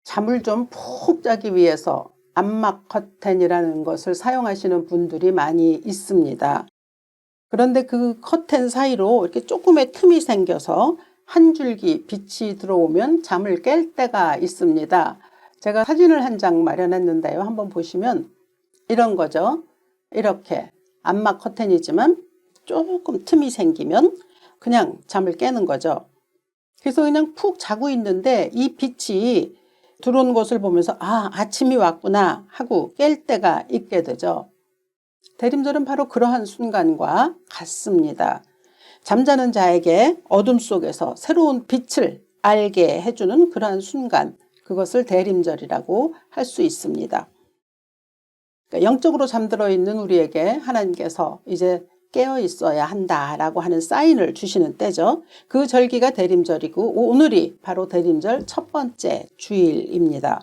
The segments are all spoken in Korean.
잠을 좀 푹 자기 위해서 암막 커튼이라는 것을 사용하시는 분들이 많이 있습니다. 그런데 그 커튼 사이로 이렇게 조금의 틈이 생겨서 한 줄기 빛이 들어오면 잠을 깰 때가 있습니다. 제가 사진을 한 장 마련했는데요. 한번 보시면 이런 거죠. 이렇게 암막 커튼이지만 조금 틈이 생기면 그냥 잠을 깨는 거죠. 그래서 그냥 푹 자고 있는데 이 빛이 들어온 것을 보면서 아침이 왔구나 하고 깰 때가 있게 되죠. 대림절은 바로 그러한 순간과 같습니다. 잠자는 자에게 어둠 속에서 새로운 빛을 알게 해주는 그러한 순간, 그것을 대림절이라고 할 수 있습니다. 그러니까 영적으로 잠들어 있는 우리에게 하나님께서 이제 깨어 있어야 한다라고 하는 사인을 주시는 때죠. 그 절기가 대림절이고 오늘이 바로 대림절 첫 번째 주일입니다.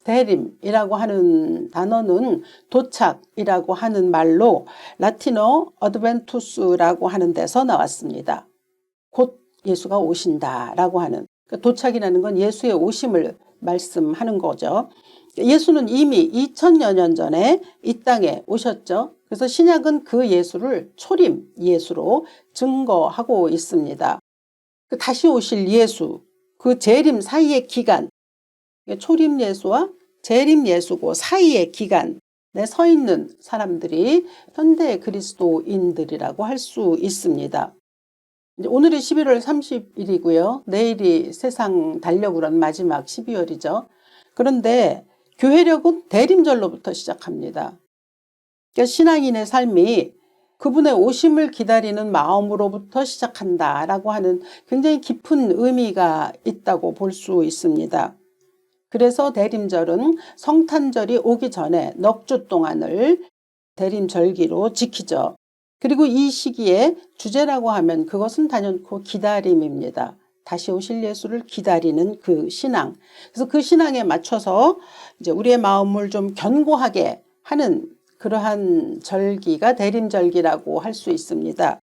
대림이라고 하는 단어는 도착이라고 하는 말로 라틴어 어드벤투스라고 하는 데서 나왔습니다. 곧 예수가 오신다라고 하는, 도착이라는 건 예수의 오심을 말씀하는 거죠. 예수는 이미 2000여 년 전에 이 땅에 오셨죠. 그래서 신약은 그 예수를 초림 예수로 증거하고 있습니다. 그 다시 오실 예수, 그 재림 사이의 기간, 초림 예수와 재림 예수고 사이의 기간에 서 있는 사람들이 현대 그리스도인들이라고 할 수 있습니다. 오늘이 11월 30일이고요. 내일이 세상 달력으로는 마지막 12월이죠. 그런데 교회력은 대림절로부터 시작합니다. 그러니까 신앙인의 삶이 그분의 오심을 기다리는 마음으로부터 시작한다라고 하는 굉장히 깊은 의미가 있다고 볼 수 있습니다. 그래서 대림절은 성탄절이 오기 전에 넉 주 동안을 대림절기로 지키죠. 그리고 이 시기에 주제라고 하면 그것은 단연코 기다림입니다. 다시 오실 예수를 기다리는 그 신앙. 그래서 그 신앙에 맞춰서 이제 우리의 마음을 좀 견고하게 하는 그러한 절기가 대림절기라고 할 수 있습니다.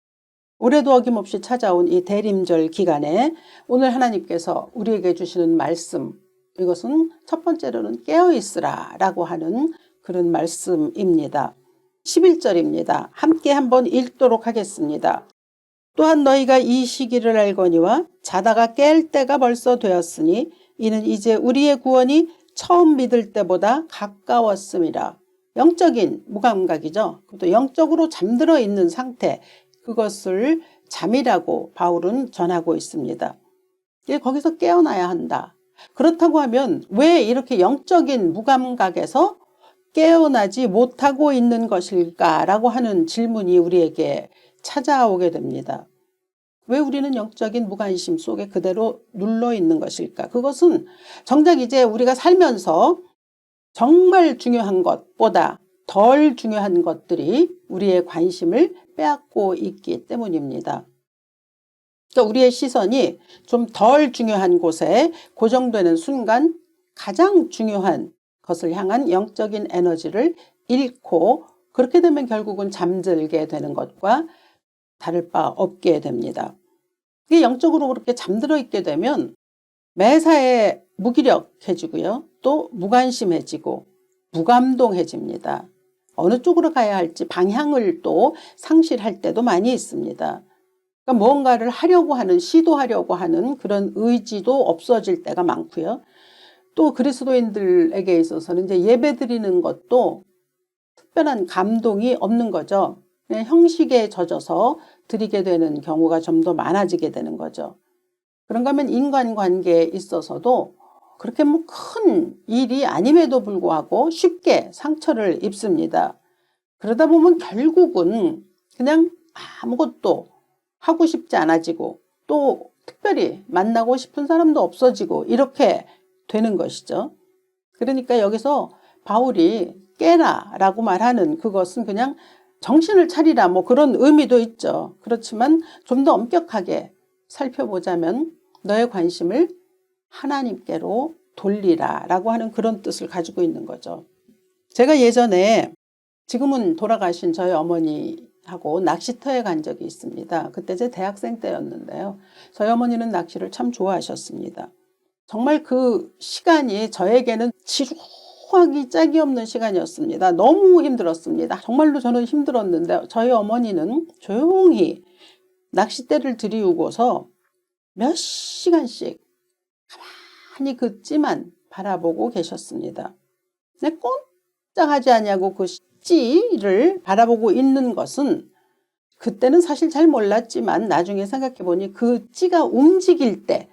올해도 어김없이 찾아온 이 대림절 기간에 오늘 하나님께서 우리에게 주시는 말씀, 이것은 첫 번째로는 깨어있으라 라고 하는 그런 말씀입니다. 11절입니다. 함께 한번 읽도록 하겠습니다. 또한 너희가 이 시기를 알거니와 자다가 깰 때가 벌써 되었으니 이는 이제 우리의 구원이 처음 믿을 때보다 가까웠음이라. 영적인 무감각이죠. 또 영적으로 잠들어 있는 상태, 그것을 잠이라고 바울은 전하고 있습니다. 거기서 깨어나야 한다. 그렇다고 하면 왜 이렇게 영적인 무감각에서 깨어나지 못하고 있는 것일까라고 하는 질문이 우리에게 찾아오게 됩니다. 왜 우리는 영적인 무관심 속에 그대로 눌러 있는 것일까? 그것은 정작 이제 우리가 살면서 정말 중요한 것보다 덜 중요한 것들이 우리의 관심을 빼앗고 있기 때문입니다. 그러니까 우리의 시선이 좀 덜 중요한 곳에 고정되는 순간 가장 중요한 것을 향한 영적인 에너지를 잃고 그렇게 되면 결국은 잠들게 되는 것과 다를 바 없게 됩니다. 이게 영적으로 그렇게 잠들어 있게 되면 매사에 무기력해지고요. 또 무관심해지고 무감동해집니다. 어느 쪽으로 가야 할지 방향을 또 상실할 때도 많이 있습니다. 그러니까 무언가를 하려고 하는, 시도하려고 하는 그런 의지도 없어질 때가 많고요. 또 그리스도인들에게 있어서는 이제 예배드리는 것도 특별한 감동이 없는 거죠. 그냥 형식에 젖어서 드리게 되는 경우가 좀 더 많아지게 되는 거죠. 그런가 하면 인간관계에 있어서도 그렇게 뭐 큰 일이 아님에도 불구하고 쉽게 상처를 입습니다. 그러다 보면 결국은 그냥 아무것도 하고 싶지 않아지고 또 특별히 만나고 싶은 사람도 없어지고 이렇게 되는 것이죠. 그러니까 여기서 바울이 깨라 라고 말하는 그것은 그냥 정신을 차리라 뭐 그런 의미도 있죠. 그렇지만 좀 더 엄격하게 살펴보자면 너의 관심을 하나님께로 돌리라 라고 하는 그런 뜻을 가지고 있는 거죠. 제가 예전에 지금은 돌아가신 저희 어머니하고 낚시터에 간 적이 있습니다. 그때 제 대학생 때였는데요. 저희 어머니는 낚시를 참 좋아하셨습니다. 정말 그 시간이 저에게는 지루하기 짝이 없는 시간이었습니다. 너무 힘들었습니다. 정말로 저는 힘들었는데 저희 어머니는 조용히 낚싯대를 들이우고서 몇 시간씩 가만히 그 찌만 바라보고 계셨습니다. 근데 꼼짝하지 않냐고 그 찌를 바라보고 있는 것은 그때는 사실 잘 몰랐지만 나중에 생각해보니 그 찌가 움직일 때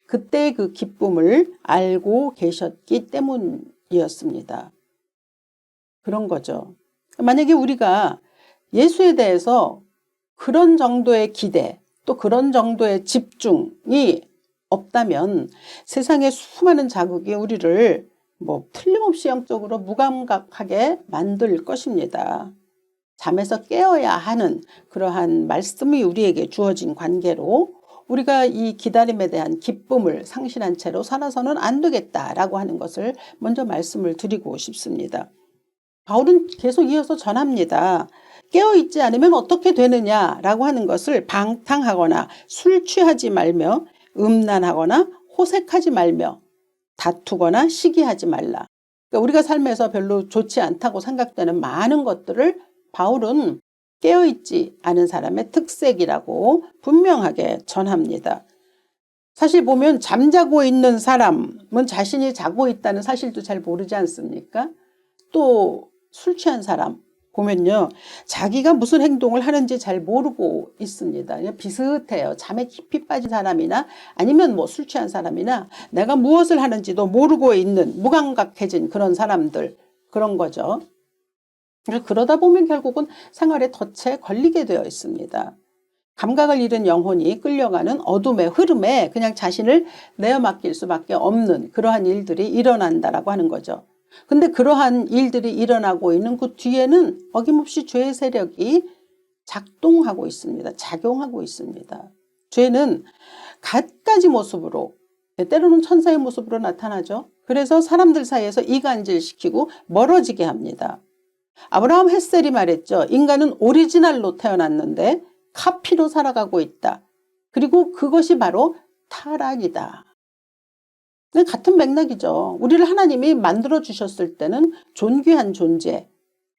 그때의 그 기쁨을 알고 계셨기 때문이었습니다. 그런 거죠. 만약에 우리가 예수에 대해서 그런 정도의 기대 또 그런 정도의 집중이 없다면 세상의 수많은 자극이 우리를 틀림없이 영적으로 무감각하게 만들 것입니다. 잠에서 깨어야 하는 그러한 말씀이 우리에게 주어진 관계로 우리가 이 기다림에 대한 기쁨을 상실한 채로 살아서는 안 되겠다라고 하는 것을 먼저 말씀을 드리고 싶습니다. 바울은 계속 이어서 전합니다. 깨어있지 않으면 어떻게 되느냐라고 하는 것을 방탕하거나 술 취하지 말며 음란하거나 호색하지 말며 다투거나 시기하지 말라. 그러니까 우리가 삶에서 별로 좋지 않다고 생각되는 많은 것들을 바울은 깨어있지 않은 사람의 특색이라고 분명하게 전합니다. 사실 보면 잠자고 있는 사람은 자신이 자고 있다는 사실도 잘 모르지 않습니까? 또 술 취한 사람 보면요, 자기가 무슨 행동을 하는지 잘 모르고 있습니다. 그냥 비슷해요. 잠에 깊이 빠진 사람이나 아니면 술 취한 사람이나 내가 무엇을 하는지도 모르고 있는 무감각해진 그런 사람들, 그런 거죠. 그러다 보면 결국은 생활의 덫에 걸리게 되어 있습니다. 감각을 잃은 영혼이 끌려가는 어둠의 흐름에 그냥 자신을 내어 맡길 수밖에 없는 그러한 일들이 일어난다라고 하는 거죠. 근데 그러한 일들이 일어나고 있는 그 뒤에는 어김없이 죄의 세력이 작동하고 있습니다. 작용하고 있습니다. 죄는 갖가지 모습으로, 때로는 천사의 모습으로 나타나죠. 그래서 사람들 사이에서 이간질시키고 멀어지게 합니다. 아브라함 햇셀이 말했죠. 인간은 오리지널로 태어났는데 카피로 살아가고 있다. 그리고 그것이 바로 타락이다. 같은 맥락이죠. 우리를 하나님이 만들어 주셨을 때는 존귀한 존재,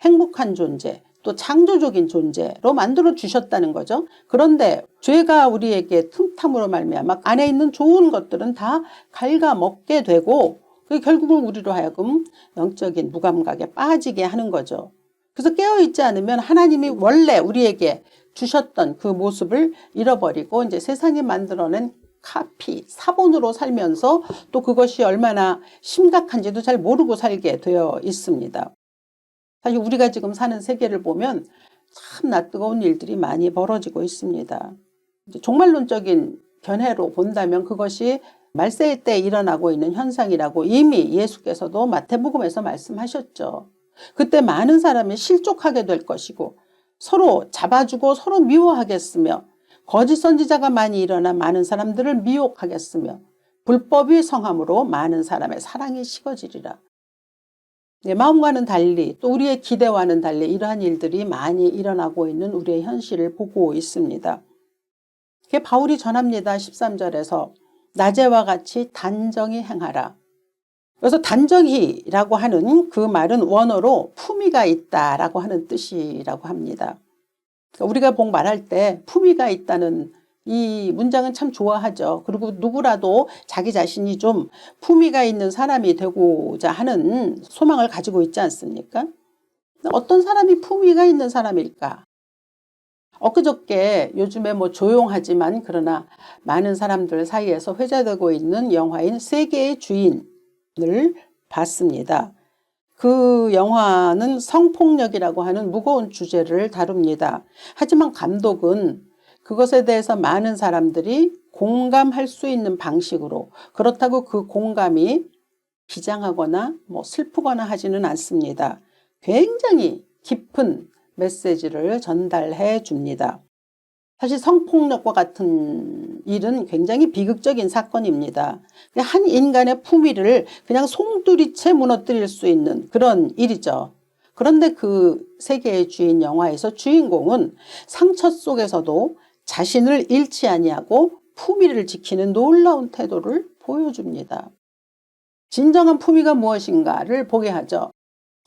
행복한 존재, 또 창조적인 존재로 만들어 주셨다는 거죠. 그런데 죄가 우리에게 틈탐으로 말미암아 안에 있는 좋은 것들은 다 갉아먹게 되고 결국은 우리로 하여금 영적인 무감각에 빠지게 하는 거죠. 그래서 깨어있지 않으면 하나님이 원래 우리에게 주셨던 그 모습을 잃어버리고 이제 세상이 만들어낸 카피, 사본으로 살면서 또 그것이 얼마나 심각한지도 잘 모르고 살게 되어 있습니다. 사실 우리가 지금 사는 세계를 보면 참 낯뜨거운 일들이 많이 벌어지고 있습니다. 종말론적인 견해로 본다면 그것이 말세의 때 일어나고 있는 현상이라고 이미 예수께서도 마태복음에서 말씀하셨죠. 그때 많은 사람이 실족하게 될 것이고 서로 잡아주고 서로 미워하겠으며 거짓 선지자가 많이 일어나 많은 사람들을 미혹하겠으며 불법이 성함으로 많은 사람의 사랑이 식어지리라. 내 마음과는 달리 또 우리의 기대와는 달리 이러한 일들이 많이 일어나고 있는 우리의 현실을 보고 있습니다. 그게 바울이 전합니다. 13절에서 낮에와 같이 단정히 행하라. 그래서 단정히라고 하는 그 말은 원어로 품위가 있다라고 하는 뜻이라고 합니다. 우리가 복 말할 때 품위가 있다는 이 문장은 참 좋아하죠. 그리고 누구라도 자기 자신이 좀 품위가 있는 사람이 되고자 하는 소망을 가지고 있지 않습니까? 어떤 사람이 품위가 있는 사람일까? 엊그저께 요즘에 조용하지만 그러나 많은 사람들 사이에서 회자되고 있는 영화인 세계의 주인을 봤습니다. 그 영화는 성폭력이라고 하는 무거운 주제를 다룹니다. 하지만 감독은 그것에 대해서 많은 사람들이 공감할 수 있는 방식으로, 그렇다고 그 공감이 비장하거나 슬프거나 하지는 않습니다. 굉장히 깊은 메시지를 전달해 줍니다. 사실 성폭력과 같은 일은 굉장히 비극적인 사건입니다. 한 인간의 품위를 그냥 송두리째 무너뜨릴 수 있는 그런 일이죠. 그런데 그 세계의 주인 영화에서 주인공은 상처 속에서도 자신을 잃지 아니하고 품위를 지키는 놀라운 태도를 보여줍니다. 진정한 품위가 무엇인가를 보게 하죠.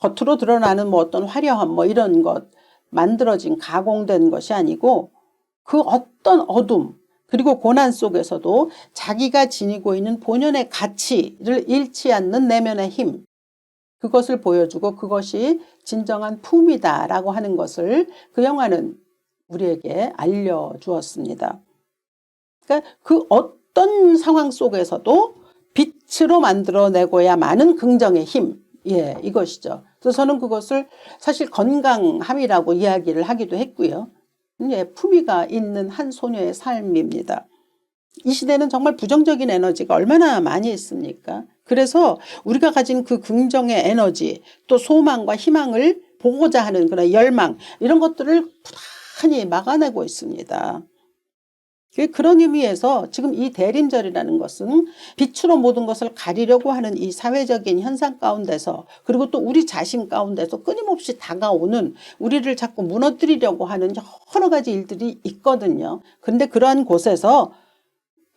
겉으로 드러나는 뭐 어떤 화려함 뭐 이런 것, 만들어진 가공된 것이 아니고 그 어떤 어둠 그리고 고난 속에서도 자기가 지니고 있는 본연의 가치를 잃지 않는 내면의 힘, 그것을 보여주고 그것이 진정한 품이다라고 하는 것을 그 영화는 우리에게 알려주었습니다. 그러니까 그 어떤 상황 속에서도 빛으로 만들어내고야만은 긍정의 힘, 이것이죠. 그래서 저는 그것을 사실 건강함이라고 이야기를 하기도 했고요. 품위가 있는 한 소녀의 삶입니다. 이 시대는 정말 부정적인 에너지가 얼마나 많이 있습니까? 그래서 우리가 가진 그 긍정의 에너지, 또 소망과 희망을 보고자 하는 그런 열망, 이런 것들을 부단히 막아내고 있습니다. 그런 의미에서 지금 이 대림절이라는 것은 빛으로 모든 것을 가리려고 하는 이 사회적인 현상 가운데서, 그리고 또 우리 자신 가운데서 끊임없이 다가오는, 우리를 자꾸 무너뜨리려고 하는 여러 가지 일들이 있거든요. 근데 그러한 곳에서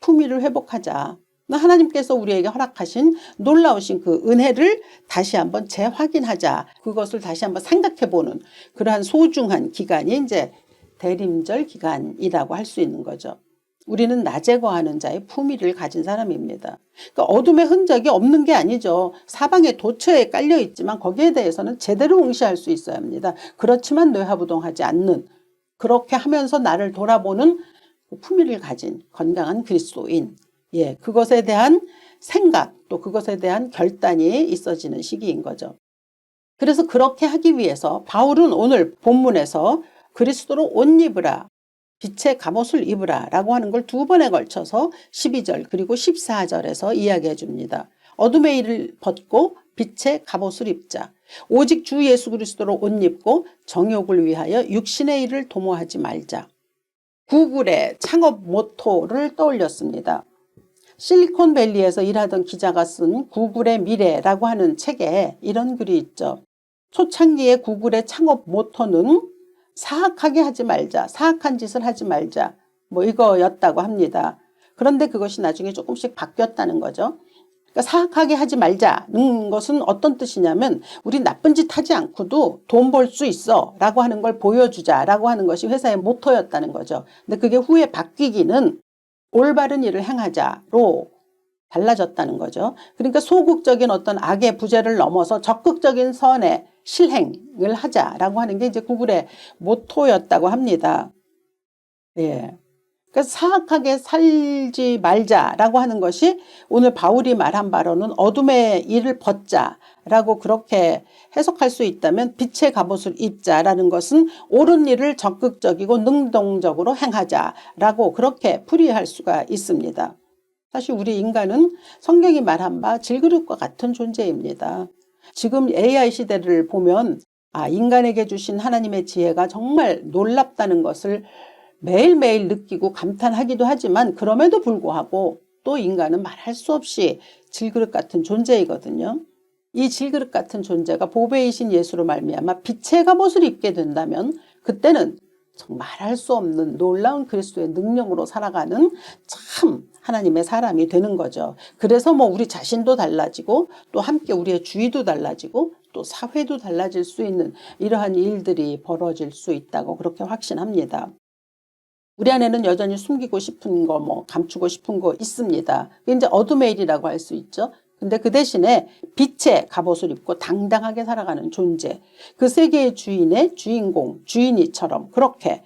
품위를 회복하자. 하나님께서 우리에게 허락하신 놀라우신 그 은혜를 다시 한번 재확인하자. 그것을 다시 한번 생각해보는 그러한 소중한 기간이 이제 대림절 기간이라고 할 수 있는 거죠. 우리는 낮에 거하는 자의 품위를 가진 사람입니다. 그러니까 어둠의 흔적이 없는 게 아니죠. 사방에 도처에 깔려 있지만 거기에 대해서는 제대로 응시할 수 있어야 합니다. 그렇지만 뇌화부동하지 않는, 그렇게 하면서 나를 돌아보는 품위를 가진 건강한 그리스도인, 그것에 대한 생각, 또 그것에 대한 결단이 있어지는 시기인 거죠. 그래서 그렇게 하기 위해서 바울은 오늘 본문에서 그리스도로 옷 입으라, 빛의 갑옷을 입으라 라고 하는 걸 두 번에 걸쳐서 12절 그리고 14절에서 이야기해 줍니다. 어둠의 일을 벗고 빛의 갑옷을 입자. 오직 주 예수 그리스도로 옷 입고 정욕을 위하여 육신의 일을 도모하지 말자. 구글의 창업 모토를 떠올렸습니다. 실리콘밸리에서 일하던 기자가 쓴 구글의 미래라고 하는 책에 이런 글이 있죠. 초창기의 구글의 창업 모토는 사악하게 하지 말자, 사악한 짓을 하지 말자, 뭐 이거였다고 합니다. 그런데 그것이 나중에 조금씩 바뀌었다는 거죠. 그러니까 사악하게 하지 말자는 것은 어떤 뜻이냐면 우리 나쁜 짓 하지 않고도 돈 벌 수 있어 라고 하는 걸 보여주자라고 하는 것이 회사의 모토였다는 거죠. 근데 그게 후에 바뀌기는 올바른 일을 행하자로 달라졌다는 거죠. 그러니까 소극적인 어떤 악의 부재를 넘어서 적극적인 선의 실행을 하자라고 하는 게 이제 구글의 모토였다고 합니다. 그러니까 사악하게 살지 말자라고 하는 것이 오늘 바울이 말한 바로는 어둠의 일을 벗자라고 그렇게 해석할 수 있다면 빛의 갑옷을 입자라는 것은 옳은 일을 적극적이고 능동적으로 행하자라고 그렇게 풀이할 수가 있습니다. 사실 우리 인간은 성경이 말한 바 질그릇과 같은 존재입니다. 지금 AI 시대를 보면 인간에게 주신 하나님의 지혜가 정말 놀랍다는 것을 매일매일 느끼고 감탄하기도 하지만 그럼에도 불구하고 또 인간은 말할 수 없이 질그릇 같은 존재이거든요. 이 질그릇 같은 존재가 보배이신 예수로 말미암아 빛의 갑옷을 입게 된다면 그때는 정말 말할 수 없는 놀라운 그리스도의 능력으로 살아가는 참 하나님의 사람이 되는 거죠. 그래서 뭐 우리 자신도 달라지고 또 함께 우리의 주위도 달라지고 또 사회도 달라질 수 있는 이러한 일들이 벌어질 수 있다고 그렇게 확신합니다. 우리 안에는 여전히 숨기고 싶은 거, 뭐 감추고 싶은 거 있습니다. 그게 이제 어둠의 일이라고 할 수 있죠. 근데 그 대신에 빛의 갑옷을 입고 당당하게 살아가는 존재, 그 세계의 주인의 주인공, 주인이처럼 그렇게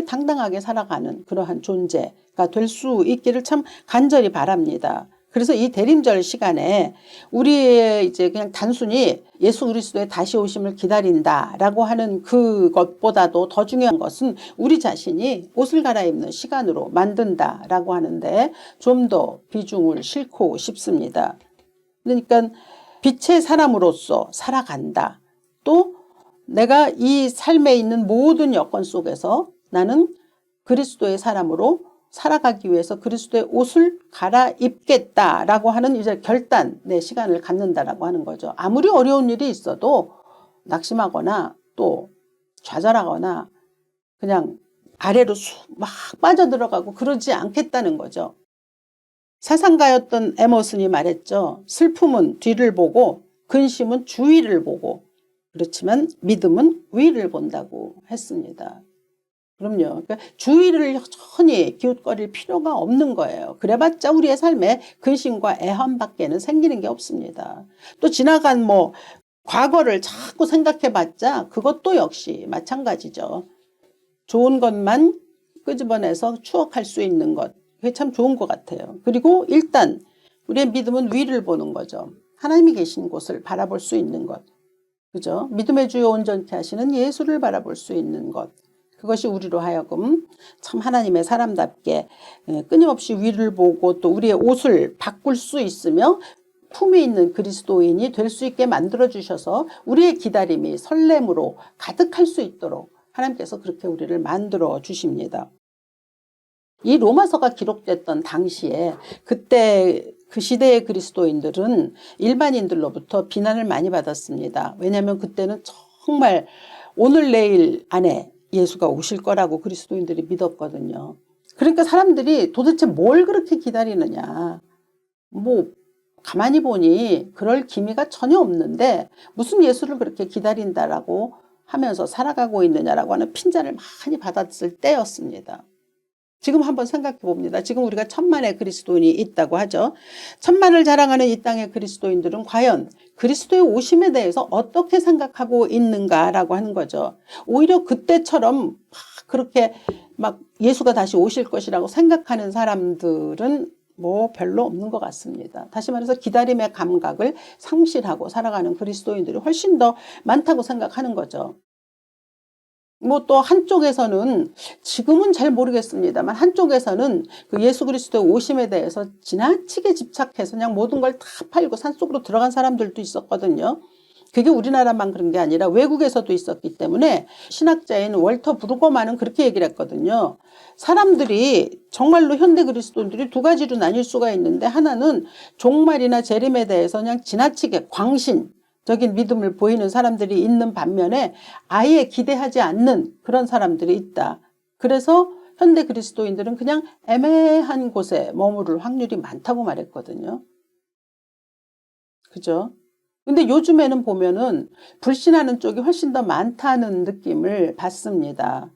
당당하게 살아가는 그러한 존재가 될 수 있기를 참 간절히 바랍니다. 그래서 이 대림절 시간에 우리의 이제 그냥 단순히 예수 그리스도의 다시 오심을 기다린다라고 하는 그것보다도 더 중요한 것은 우리 자신이 옷을 갈아입는 시간으로 만든다라고 하는데 좀 더 비중을 싣고 싶습니다. 그러니까 빛의 사람으로서 살아간다. 또 내가 이 삶에 있는 모든 여건 속에서 나는 그리스도의 사람으로 살아가기 위해서 그리스도의 옷을 갈아입겠다라고 하는 이제 결단의 시간을 갖는다라고 하는 거죠. 아무리 어려운 일이 있어도 낙심하거나 또 좌절하거나 그냥 아래로 막 빠져들어가고 그러지 않겠다는 거죠. 사상가였던 에머슨이 말했죠. 슬픔은 뒤를 보고 근심은 주위를 보고 그렇지만 믿음은 위를 본다고 했습니다. 그럼요. 그러니까 주위를 여전히 기웃거릴 필요가 없는 거예요. 그래봤자 우리의 삶에 근심과 애환밖에는 생기는 게 없습니다. 또 지나간 과거를 자꾸 생각해봤자 그것도 역시 마찬가지죠. 좋은 것만 끄집어내서 추억할 수 있는 것. 그게 참 좋은 것 같아요. 그리고 일단 우리의 믿음은 위를 보는 거죠. 하나님이 계신 곳을 바라볼 수 있는 것. 그죠? 믿음의 주요 온전케 하시는 예수를 바라볼 수 있는 것. 그것이 우리로 하여금 참 하나님의 사람답게 끊임없이 위를 보고 또 우리의 옷을 바꿀 수 있으며 품이 있는 그리스도인이 될 수 있게 만들어 주셔서 우리의 기다림이 설렘으로 가득할 수 있도록 하나님께서 그렇게 우리를 만들어 주십니다. 이 로마서가 기록됐던 당시에 그때 그 시대의 그리스도인들은 일반인들로부터 비난을 많이 받았습니다. 왜냐하면 그때는 정말 오늘 내일 안에 예수가 오실 거라고 그리스도인들이 믿었거든요. 그러니까 사람들이 도대체 뭘 그렇게 기다리느냐. 가만히 보니 그럴 기미가 전혀 없는데 무슨 예수를 그렇게 기다린다라고 하면서 살아가고 있느냐라고 하는 핀잔을 많이 받았을 때였습니다. 지금 한번 생각해 봅니다. 지금 우리가 천만의 그리스도인이 있다고 하죠. 천만을 자랑하는 이 땅의 그리스도인들은 과연 그리스도의 오심에 대해서 어떻게 생각하고 있는가라고 하는 거죠. 오히려 그때처럼 그렇게 예수가 다시 오실 것이라고 생각하는 사람들은 별로 없는 것 같습니다. 다시 말해서 기다림의 감각을 상실하고 살아가는 그리스도인들이 훨씬 더 많다고 생각하는 거죠. 또 한쪽에서는 지금은 잘 모르겠습니다만 한쪽에서는 그 예수 그리스도의 오심에 대해서 지나치게 집착해서 그냥 모든 걸 다 팔고 산속으로 들어간 사람들도 있었거든요. 그게 우리나라만 그런 게 아니라 외국에서도 있었기 때문에 신학자인 월터 브루거만은 그렇게 얘기를 했거든요. 사람들이 정말로 현대 그리스도인들이 두 가지로 나뉠 수가 있는데 하나는 종말이나 재림에 대해서 그냥 지나치게 광신적인 믿음을 보이는 사람들이 있는 반면에 아예 기대하지 않는 그런 사람들이 있다. 그래서 현대 그리스도인들은 그냥 애매한 곳에 머무를 확률이 많다고 말했거든요. 그죠? 근데 요즘에는 보면은 불신하는 쪽이 훨씬 더 많다는 느낌을 받습니다.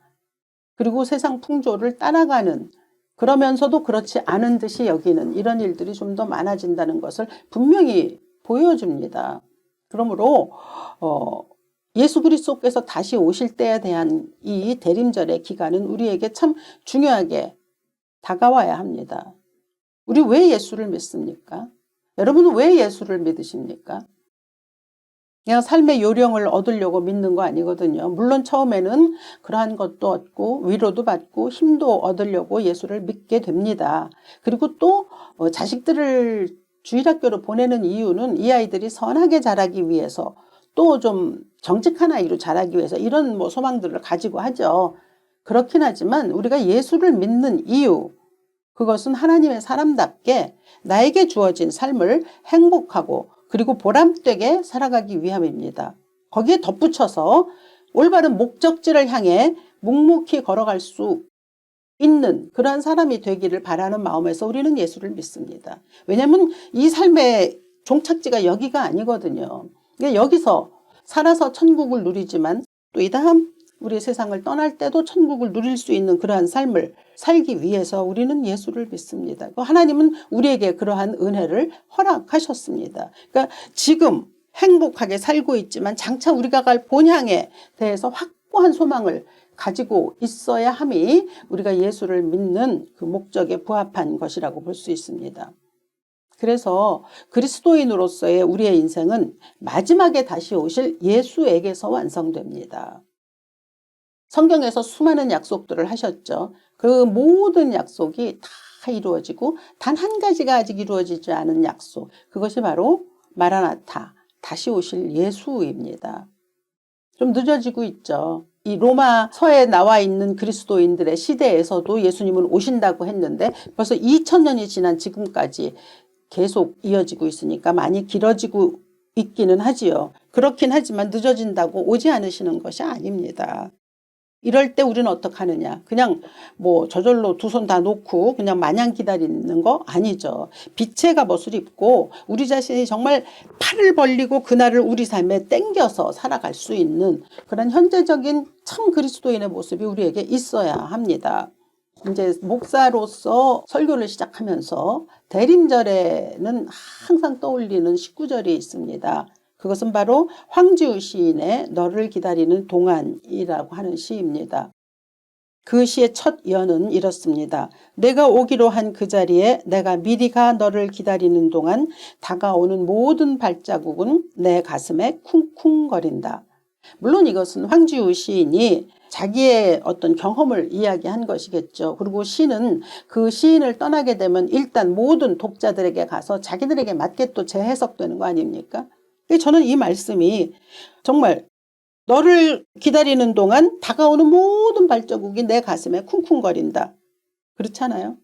그리고 세상 풍조를 따라가는 그러면서도 그렇지 않은 듯이 여기는 이런 일들이 좀 더 많아진다는 것을 분명히 보여줍니다. 그러므로 예수 그리스도께서 다시 오실 때에 대한 이 대림절의 기간은 우리에게 참 중요하게 다가와야 합니다. 우리 왜 예수를 믿습니까? 여러분은 왜 예수를 믿으십니까? 그냥 삶의 요령을 얻으려고 믿는 거 아니거든요. 물론 처음에는 그러한 것도 얻고 위로도 받고 힘도 얻으려고 예수를 믿게 됩니다. 그리고 또 자식들을 주일학교로 보내는 이유는 이 아이들이 선하게 자라기 위해서 또 좀 정직한 아이로 자라기 위해서 이런 소망들을 가지고 하죠. 그렇긴 하지만 우리가 예수를 믿는 이유 그것은 하나님의 사람답게 나에게 주어진 삶을 행복하고 그리고 보람되게 살아가기 위함입니다. 거기에 덧붙여서 올바른 목적지를 향해 묵묵히 걸어갈 수 있는 그러한 사람이 되기를 바라는 마음에서 우리는 예수를 믿습니다. 왜냐하면 이 삶의 종착지가 여기가 아니거든요. 여기서 살아서 천국을 누리지만 또 이 다음 우리 세상을 떠날 때도 천국을 누릴 수 있는 그러한 삶을 살기 위해서 우리는 예수를 믿습니다. 하나님은 우리에게 그러한 은혜를 허락하셨습니다. 그러니까 지금 행복하게 살고 있지만 장차 우리가 갈 본향에 대해서 확고한 소망을 가지고 있어야 함이 우리가 예수를 믿는 그 목적에 부합한 것이라고 볼 수 있습니다. 그래서 그리스도인으로서의 우리의 인생은 마지막에 다시 오실 예수에게서 완성됩니다. 성경에서 수많은 약속들을 하셨죠. 그 모든 약속이 다 이루어지고 단 한 가지가 아직 이루어지지 않은 약속. 그것이 바로 마라나타, 다시 오실 예수입니다. 좀 늦어지고 있죠. 이 로마서에 나와 있는 그리스도인들의 시대에서도 예수님은 오신다고 했는데 벌써 2000년이 지난 지금까지 계속 이어지고 있으니까 많이 길어지고 있기는 하지요. 그렇긴 하지만 늦어진다고 오지 않으시는 것이 아닙니다. 이럴 때 우리는 어떻게 하느냐. 그냥 뭐 저절로 두 손 다 놓고 그냥 마냥 기다리는 거 아니죠. 빛의 갑옷을 입고 우리 자신이 정말 팔을 벌리고 그날을 우리 삶에 땡겨서 살아갈 수 있는 그런 현재적인 참 그리스도인의 모습이 우리에게 있어야 합니다. 이제 목사로서 설교를 시작하면서 대림절에는 항상 떠올리는 19절이 있습니다. 그것은 바로 황지우 시인의 너를 기다리는 동안이라고 하는 시입니다. 그 시의 첫 연은 이렇습니다. 내가 오기로 한 그 자리에 내가 미리 가 너를 기다리는 동안 다가오는 모든 발자국은 내 가슴에 쿵쿵거린다. 물론 이것은 황지우 시인이 자기의 어떤 경험을 이야기한 것이겠죠. 그리고 시는 그 시인을 떠나게 되면 일단 모든 독자들에게 가서 자기들에게 맞게 또 재해석되는 거 아닙니까? 저는 이 말씀이 정말 너를 기다리는 동안 다가오는 모든 발자국이 내 가슴에 쿵쿵거린다. 그렇잖아요.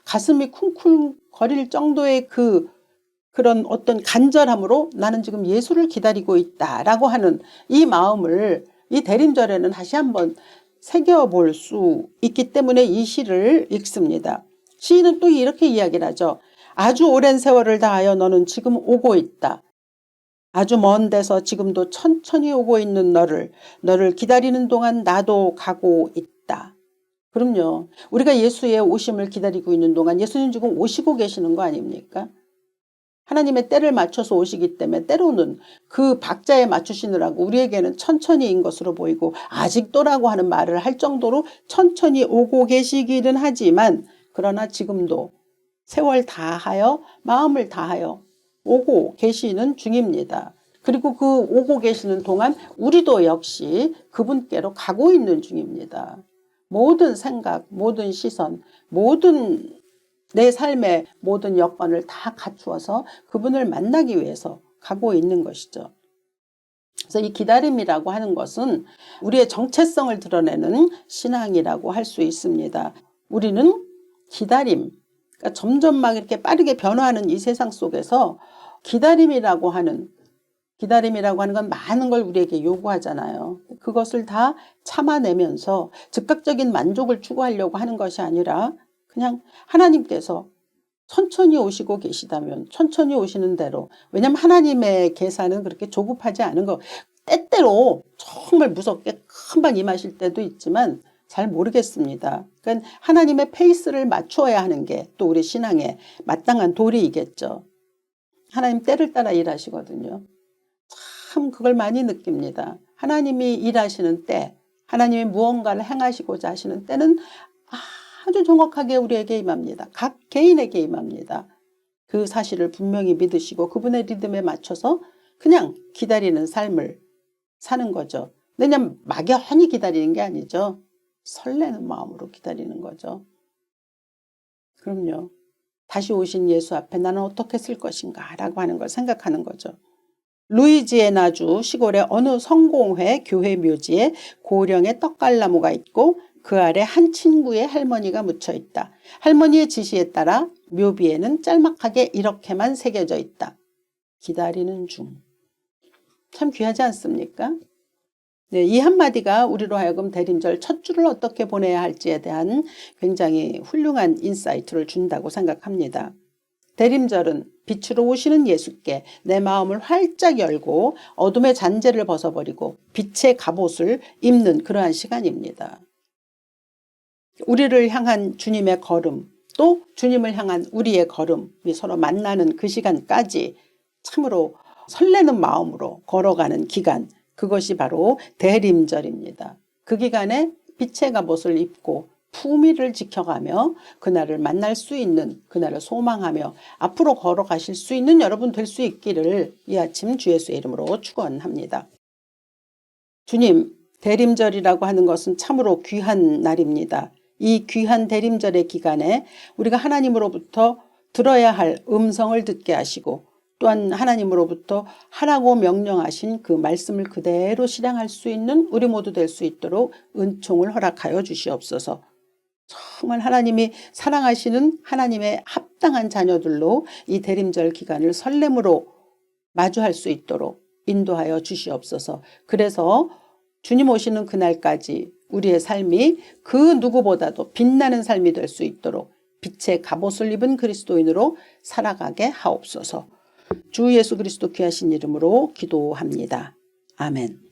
가슴이 쿵쿵거릴 정도의 그런 어떤 간절함으로 나는 지금 예수를 기다리고 있다라고 하는 이 마음을 이 대림절에는 다시 한번 새겨볼 수 있기 때문에 이 시를 읽습니다. 시인은 또 이렇게 이야기를 하죠. 아주 오랜 세월을 다하여 너는 지금 오고 있다. 아주 먼 데서 지금도 천천히 오고 있는 너를 기다리는 동안 나도 가고 있다. 그럼요. 우리가 예수의 오심을 기다리고 있는 동안 예수님 지금 오시고 계시는 거 아닙니까? 하나님의 때를 맞춰서 오시기 때문에 때로는 그 박자에 맞추시느라고 우리에게는 천천히인 것으로 보이고 아직도라고 하는 말을 할 정도로 천천히 오고 계시기는 하지만 그러나 지금도 세월 다하여 마음을 다하여 오고 계시는 중입니다. 그리고 그 오고 계시는 동안 우리도 역시 그분께로 가고 있는 중입니다. 모든 생각, 모든 시선, 모든 내 삶의 모든 여건을 다 갖추어서 그분을 만나기 위해서 가고 있는 것이죠. 그래서 이 기다림이라고 하는 것은 우리의 정체성을 드러내는 신앙이라고 할 수 있습니다. 우리는 기다림, 그러니까 점점 막 이렇게 빠르게 변화하는 이 세상 속에서 기다림이라고 하는 건 많은 걸 우리에게 요구하잖아요. 그것을 다 참아내면서 즉각적인 만족을 추구하려고 하는 것이 아니라 그냥 하나님께서 천천히 오시고 계시다면 천천히 오시는 대로, 왜냐하면 하나님의 계산은 그렇게 조급하지 않은 거, 때때로 정말 무섭게 금방 임하실 때도 있지만 잘 모르겠습니다. 그러니까 하나님의 페이스를 맞추어야 하는 게 또 우리 신앙의 마땅한 도리이겠죠. 하나님 때를 따라 일하시거든요. 참 그걸 많이 느낍니다. 하나님이 일하시는 때, 하나님이 무언가를 행하시고자 하시는 때는 아주 정확하게 우리에게 임합니다. 각 개인에게 임합니다. 그 사실을 분명히 믿으시고 그분의 리듬에 맞춰서 그냥 기다리는 삶을 사는 거죠. 그냥 막연히 기다리는 게 아니죠. 설레는 마음으로 기다리는 거죠. 그럼요. 다시 오신 예수 앞에 나는 어떻게 쓸 것인가 라고 하는 걸 생각하는 거죠. 루이지애나주 시골의 어느 성공회 교회 묘지에 고령의 떡갈나무가 있고 그 아래 한 친구의 할머니가 묻혀 있다. 할머니의 지시에 따라 묘비에는 짤막하게 이렇게만 새겨져 있다. 기다리는 중. 참 귀하지 않습니까? 네, 이 한마디가 우리로 하여금 대림절 첫 주를 어떻게 보내야 할지에 대한 굉장히 훌륭한 인사이트를 준다고 생각합니다. 대림절은 빛으로 오시는 예수께 내 마음을 활짝 열고 어둠의 잔재를 벗어버리고 빛의 갑옷을 입는 그러한 시간입니다. 우리를 향한 주님의 걸음, 또 주님을 향한 우리의 걸음이 서로 만나는 그 시간까지 참으로 설레는 마음으로 걸어가는 기간, 그것이 바로 대림절입니다. 그 기간에 빛의 갑옷을 입고 품위를 지켜가며 그날을 만날 수 있는, 그날을 소망하며 앞으로 걸어가실 수 있는 여러분 될 수 있기를 이 아침 주 예수의 이름으로 축원합니다. 주님, 대림절이라고 하는 것은 참으로 귀한 날입니다. 이 귀한 대림절의 기간에 우리가 하나님으로부터 들어야 할 음성을 듣게 하시고 또한 하나님으로부터 하라고 명령하신 그 말씀을 그대로 실행할 수 있는 우리 모두 될 수 있도록 은총을 허락하여 주시옵소서. 정말 하나님이 사랑하시는 하나님의 합당한 자녀들로 이 대림절 기간을 설렘으로 마주할 수 있도록 인도하여 주시옵소서. 그래서 주님 오시는 그날까지 우리의 삶이 그 누구보다도 빛나는 삶이 될 수 있도록 빛의 갑옷을 입은 그리스도인으로 살아가게 하옵소서. 주 예수 그리스도 귀하신 이름으로 기도합니다. 아멘.